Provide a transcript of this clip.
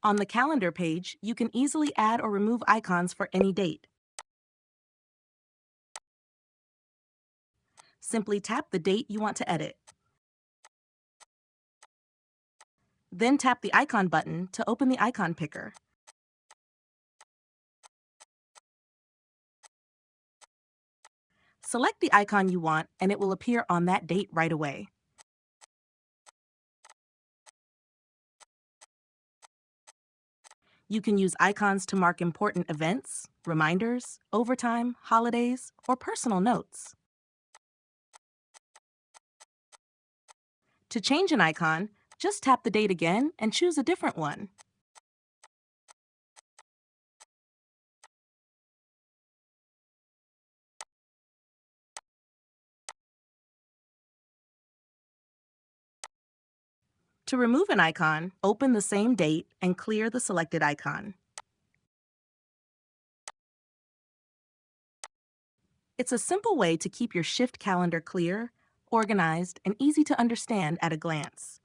On the calendar page, you can easily add or remove icons for any date. Simply tap the date you want to edit. Then tap the icon button to open the icon picker. Select the icon you want and it will appear on that date right away. You can use icons to mark important events, reminders, overtime, holidays, or personal notes. To change an icon, just tap the date again and choose a different one. To remove an icon, open the same date and clear the selected icon. It's a simple way to keep your Shift calendar clear, organized, and easy to understand at a glance.